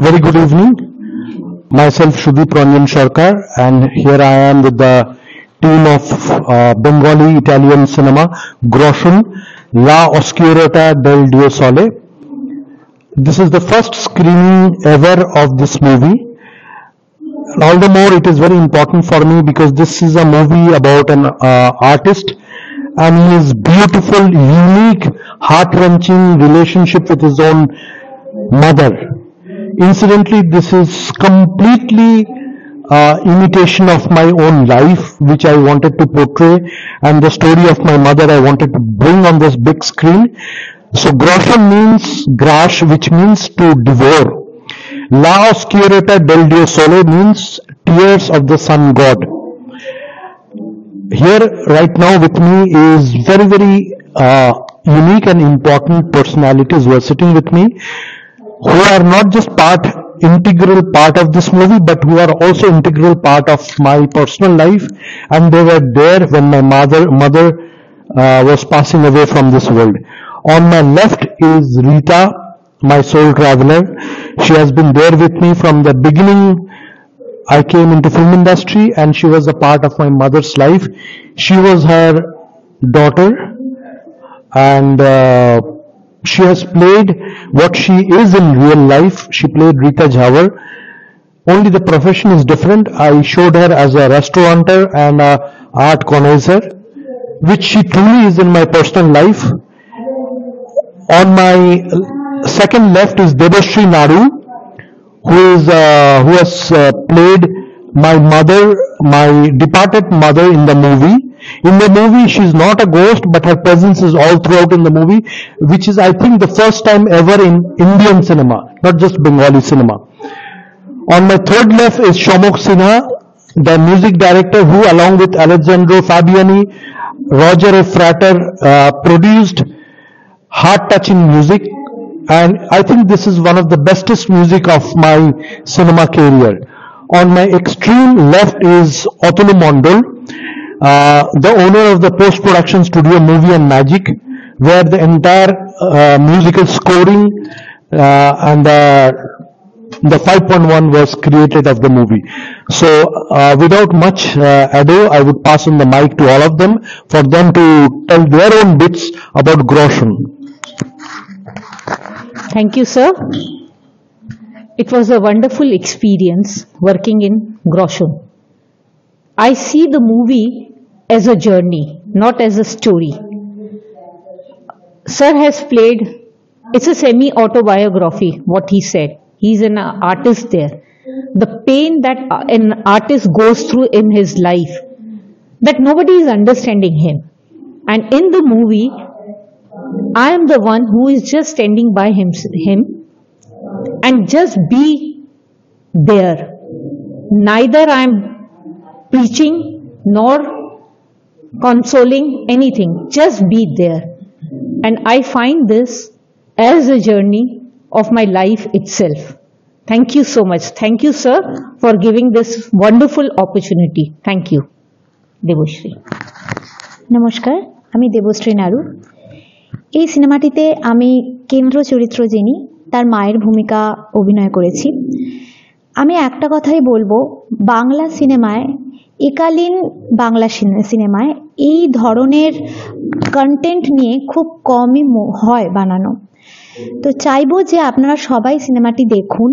Very good evening. Myself Sudeep Ranjan Sarkar, and here I am with the team of Bengali Italian cinema, Groschen, La Oscurata del Dio Sole. This is the first screening ever of this movie. All the more it is very important for me because this is a movie about an artist and his beautiful, unique, heart-wrenching relationship with his own mother. Incidentally, this is completely imitation of my own life, which I wanted to portray, and the story of my mother I wanted to bring on this big screen. So, Groschen means grash, which means to devour. La Oscurata del Dio Sole means tears of the sun god. Here, right now, with me is very unique and important personalities who are sitting with me, who are not just integral part of this movie, but who are also integral part of my personal life, and they were there when my mother was passing away from this world. On my left is Rita, my soul traveler. She has been there with me from the beginning. I came into film industry, and she was a part of my mother's life. She was her daughter, and she has played what she is in real life. She played Rita Jhawar. Only the profession is different. I showed her as a restaurateur and a art connoisseur, which she truly is in my personal life. On my second left is Debashree Nadu, who has played my mother, my departed mother in the movie. In the movie, she's not a ghost, but her presence is all throughout in the movie, which is, I think, the first time ever in Indian cinema, not just Bengali cinema. On my third left is Shomok Sinha, the music director who, along with Alessandro Fabiani, Roger F. Frater, produced heart-touching music, and I think this is one of the bestest music of my cinema career. On my extreme left is Otulu Mondol, the owner of the post-production studio Movie and Magic, where the entire musical scoring and the 5.1 was created of the movie. So without much ado, I would pass on the mic to all of them for them to tell their own bits about Groschen. Thank you, sir. It was a wonderful experience working in Groschen. I see the movie as a journey, not as a story. Sir has played, it's a semi-autobiography, what he said. He's an artist there. The pain that an artist goes through in his life, that nobody is understanding him. And in the movie, I am the one who is just standing by him and just be there. Neither I am preaching nor consoling anything, just be there. And I find this as a journey of my life itself. Thank you so much. Thank you, sir, for giving this wonderful opportunity. Thank you. Debashree. নমস্কার, আমি দেবশ্রী নাড়ু। এই সিনেমাটিতে আমি কেন্দ্র চরিত্র যিনি তার মায়ের ভূমিকা অভিনয় করেছি। আমি একটা কথাই বলবো, বাংলা সিনেমায় একালীন বাংলা সিনেমায় এই ধরনের কন্টেন্ট নিয়ে খুব কমই হয় বানানো। তো চাইবো যে আপনারা সবাই সিনেমাটি দেখুন।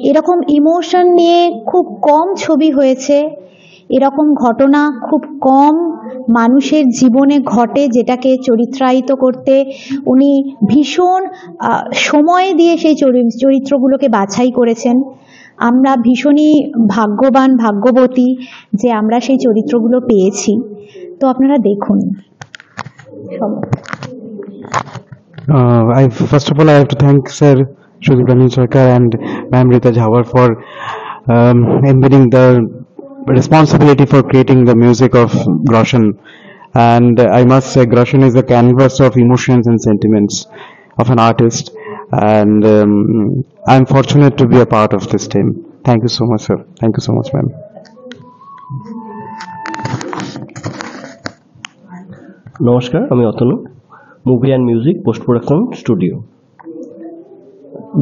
এরকম ইমোশন নিয়ে খুব কম ছবি হয়েছে, এরকম ঘটনা খুব কম মানুষের জীবনে ঘটে, যেটাকে চরিত্রায়িত করতে উনি ভীষণ সময় দিয়ে সেই চরিত্রগুলোকে বাছাই করেছেন। আমরা ভীষণই ভাগ্যবান, ভাগ্যবতী যে আমরা সেই চরিত্রগুলো পেয়েছি। তো আপনারা দেখুন। First of all, I have to thank Sir Sudeep Ranjan Sarkar and Ma'am Rita Jhawar for embedding the responsibility for creating the music of Groschen. And I must say, Groschen is a canvas of emotions and sentiments of an artist. And I'm fortunate to be a part of this team. Thank you so much, sir. Thank you so much, ma'am. নমস্কার, আমি Atanu, movie and music post production studio.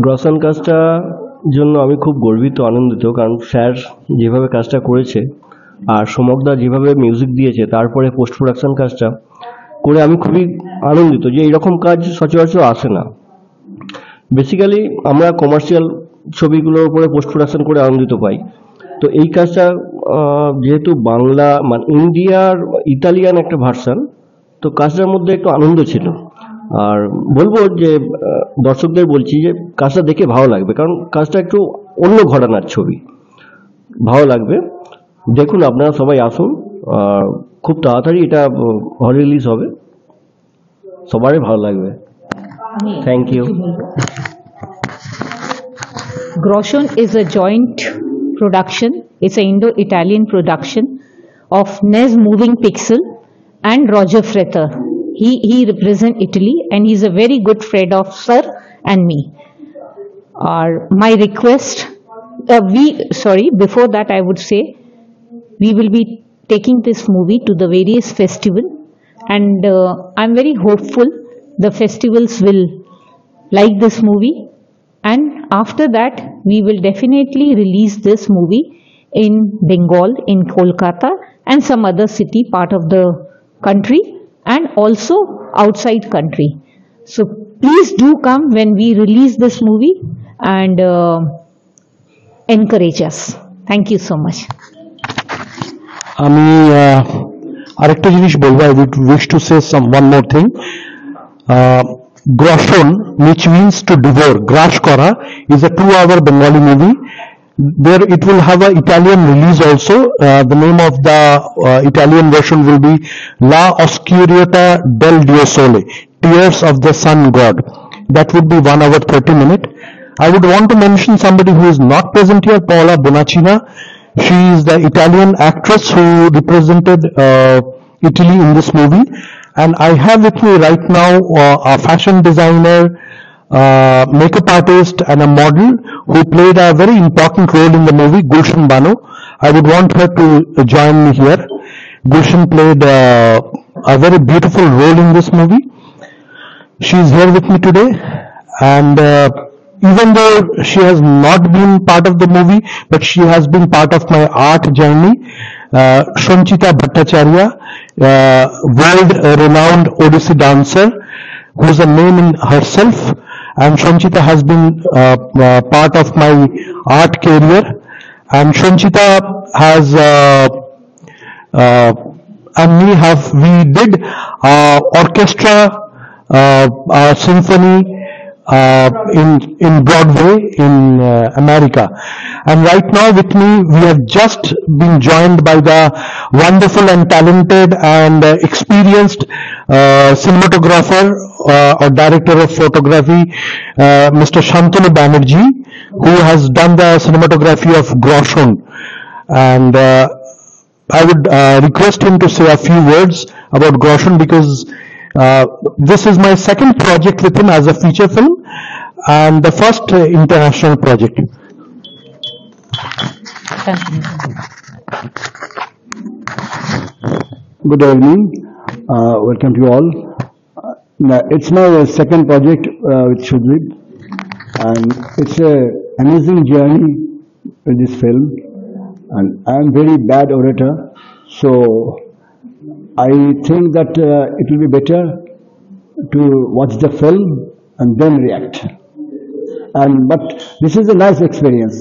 গ্রসন কাজটা জন্য আমি খুব গর্বিত, আনন্দিত, কারণ স্যার যেভাবে কাজটা করেছে আর সমকদা যেভাবে মিউজিক দিয়েছে, তারপরে পোস্ট প্রোডাকশন কাজটা করে আমি খুবই আনন্দিত যে এইরকম কাজ সচরাচর আসে না। বেসিক্যালি আমরা কমার্শিয়াল ছবিগুলোর উপরে পোস্ট প্রোডাকশন করে আনন্দিত পাই, তো এই কাজটা যেহেতু বাংলা মানে ইন্ডিয়ার ইতালিয়ান একটা ভার্সান, তো কাজটার মধ্যে একটু আনন্দ ছিল। আর বলবো যে দর্শকদের বলছি যে কাজটা দেখে ভালো লাগবে, কারণ কাজটা একটু অন্য ঘরানার ছবি, ভালো লাগবে। দেখুন, আপনারা সবাই আসুন, খুব তাড়াতাড়ি এটা হল রিলিজ হবে, সবারই ভালো লাগবে। Thank you. Groshon is a joint production. It's an Indo-Italian production of Nez Moving Pixel and Roger Fretter. He represents Italy and he's a very good friend of Sir and me. My request, before that I would say we will be taking this movie to the various festival, and I'm very hopeful the festivals will like this movie, and after that we will definitely release this movie in Bengal, in Kolkata and some other city part of the country, and also outside country. So please do come when we release this movie and encourage us. Thank you so much. আমি আরেকটা জিনিস বলবো, I would wish to say one more thing. Groshon, which means to devour, grash kora, is a 2-hour Bengali movie. There it will have an Italian release also. The name of the Italian version will be La Oscuriata del Dio Sole, Tears of the Sun God. That would be 1 hour 30 minutes. I would want to mention somebody who is not present here, Paola Bonacina. She is the Italian actress who represented Italy in this movie. And I have with me right now a fashion designer, makeup artist and a model who played a very important role in the movie, Gulshan Bano. I would want her to join me here. Gulshan played a very beautiful role in this movie. She is here with me today, and even though she has not been part of the movie, but she has been part of my art journey. Sanchita Bhattacharya, world-renowned Odissi dancer, who is a name in herself, and Sanchita has been part of my art career. And Sanchita has and we did orchestra symphony in Broadway in America. And right now with me we have just been joined by the wonderful and talented and experienced cinematographer or director of photography, Mr. Shantanu Banerjee, who has done the cinematography of Groshon. And I would request him to say a few words about Groshon, because this is my second project with him as a feature film and the first international project. Good evening. Welcome to you all. It's my second project with Shudvik, and it's an amazing journey with this film. And I'm very bad orator, so I think that it will be better to watch the film and then react. But this is a nice experience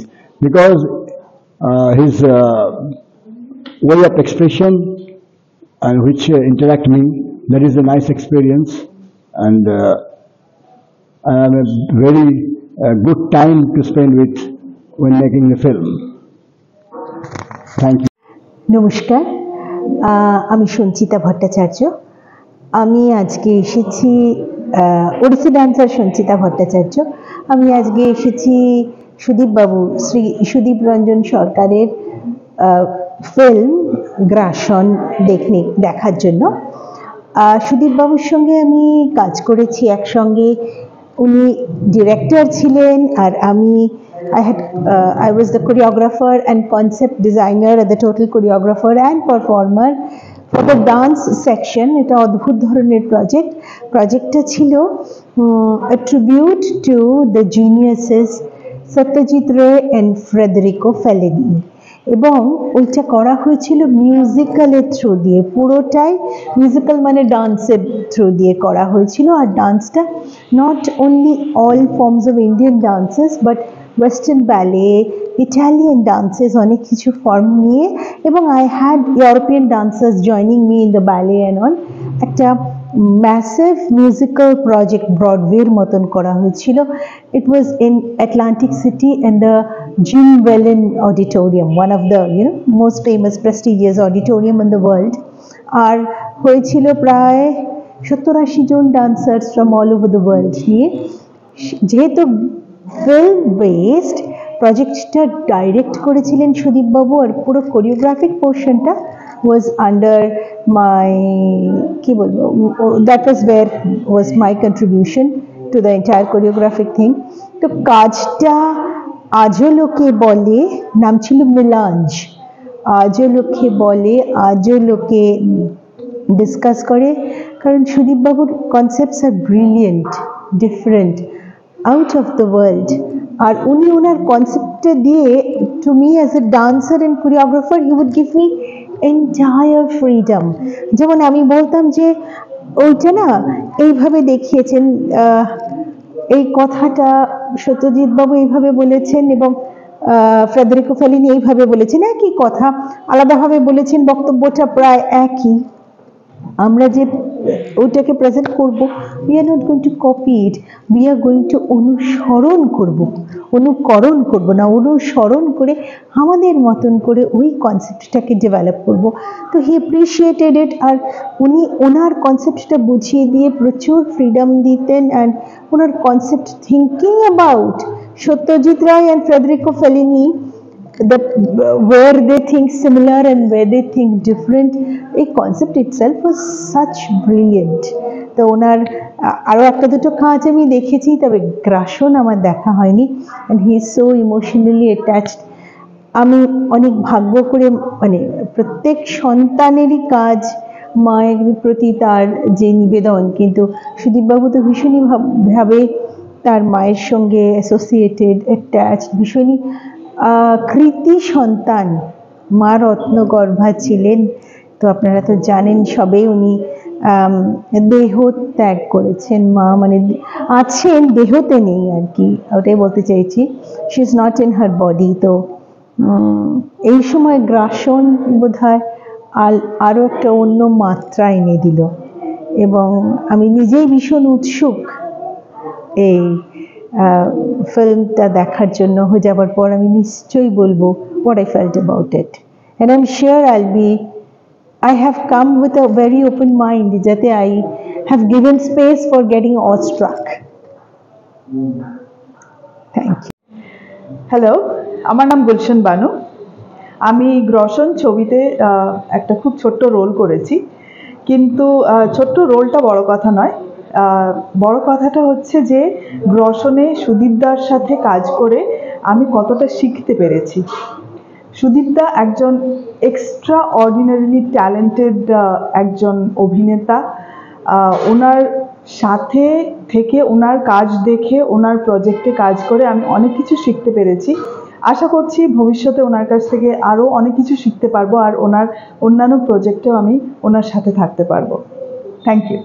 because his way of expression and which interact me, that is a nice experience, and a very good time to spend with when making the film. Thank you. নমস্কার, আমি সঞ্চিতা ভট্টাচার্য। আমি আজকে এসেছি Odissi dancer Sanchita Bhattacharya. আমি আজকে এসেছি সুদীপবাবু, শ্রী সুদীপ রঞ্জন সরকারের film গ্রাশন দেখার জন্য। সুদীপবাবুর সঙ্গে আমি কাজ করেছি একসঙ্গে। উনি ডিরেক্টর ছিলেন আর আমি I was the choreographer and concept designer and the total choreographer and performer for the dance section. এটা অদ্ভুত ধরনের প্রজেক্টটা ছিল a tribute to the geniuses Satyajit রে অ্যান্ড ফ্রেডেরিকো ফেলিনি, এবং ওইটা করা হয়েছিল মিউজিক্যালের থ্রু দিয়ে, পুরোটাই মিউজিক্যাল মানে ডান্সের থ্রু দিয়ে করা হয়েছিল। আর ডান্সটা not only all forms of Indian dances but western ballet, Italian dances, অনেক কিছু ফর্ম নিয়ে, এবং I had European dancers joining me in the ballet and on. একটা ম্যাসিভ মিউজিক্যাল প্রজেক্ট ব্রডওয়ের মতন করা হয়েছিল। It was in Atlantic City in the Jim Whelan Auditorium, one of the most famous prestigious auditorium in the world. আর হয়েছিল প্রায় 70-80 জন dancers from all over the world নিয়ে। যেহেতু ফিল্ম বেসড, প্রজেক্টটা ডাইরেক্ট করেছিলেন সুদীপ বাবু, আর পুরো কোরিওগ্রাফিক পোর্শনটা was under my, কি বলবো, that was where was my contribution to the entire choreographic thing. তো কাজটা আজও লোকে বলে, নাম ছিল মিলাঞ্জ, আজও লোকে বলে, আজও লোকে ডিসকাস করে, কারণ সুদীপ বাবুর কনসেপ্টস আর brilliant, different, out of the world. আর উনি ওনার কনসেপ্টটা দিয়ে, to me as a dancer and choreographer, he would give me entire freedom. যেমন আমি বলতাম যে ওইটা না এইভাবে দেখিয়েছেন, এই কথাটা সত্যজিৎ বাবু এইভাবে বলেছেন এবং ফ্রেডেরিকো ফেলিনি এইভাবে বলেছেন, একই কথা আলাদাভাবে বলেছেন, বক্তব্যটা প্রায় একই। আমরা যে ওইটাকে প্রেজেন্ট করব, we are not going to copy it, we are going to অনুসরণ করব, অনুকরণ করব না, অনুসরণ করে আমাদের মতন করে ওই কনসেপ্টটাকে ডেভেলপ করব। তো হি অ্যাপ্রিসিয়েটেড ইট, আর উনি ওনার কনসেপ্টটা বুঝিয়ে দিয়ে প্রচুর ফ্রিডম দিতেন। অ্যান্ড ওনার concept thinking about Satyajit Ray and Federico Fellini, that where they think similar and where they think different, a concept itself was such brilliant. তো ওনার আরও একটা দুটো কাজ আমি দেখেছি, তবে গ্রাসন আমার দেখা হয়নি, and he is so emotionally attached. আমি অনেক ভাগ্য করে, মানে প্রত্যেক সন্তানেরই কাজ মায়ের প্রতি তার যে নিবেদন, কিন্তু সুদীপবাবু তো ভীষণই ভাবে তার মায়ের সঙ্গে অ্যাসোসিয়েটেড, অ্যাটাচড, ভীষণই কৃতি সন্তান, মা রত্নগর্ভা ছিলেন। তো আপনারা তো জানেন সবে, উনি দেহ ত্যাগ করেছেন। মা মানে আছেন, দেহতে নেই আর কি, ওটাই বলতে চাইছি, she is not in her body. তো এই সময় গ্রাসন বোধহয় আরও একটা অন্য মাত্রা এনে দিল, এবং আমি নিজেই ভীষণ উৎসুক এই ফিল্মটা দেখার জন্য। হয়ে যাবার পর আমি নিশ্চয়ই বলবো what I felt about it, and I'm sure I have come with a very open mind, যাতে I have given space for getting awestruck. Thank you. Hello, আমার নাম গুলশন বানু। আমি গ্রসন ছবিতে একটা খুব ছোট্ট রোল করেছি, কিন্তু ছোট্ট রোলটা বড় কথা নয়। বড় কথাটা হচ্ছে যে গ্রসনে সুদীপদার সাথে কাজ করে আমি কতটা শিখতে পেরেছি। সুদীপদা একজন এক্সট্রা অর্ডিনারিলি ট্যালেন্টেড একজন অভিনেতা। ওনার সাথে থেকে, ওনার কাজ দেখে, ওনার প্রজেক্টে কাজ করে আমি অনেক কিছু শিখতে পেরেছি। আশা করছি ভবিষ্যতে ওনার কাছ থেকে আরও অনেক কিছু শিখতে পারবো, আর ওনার অন্যান্য প্রজেক্টেও আমি ওনার সাথে থাকতে পারবো। Thank you.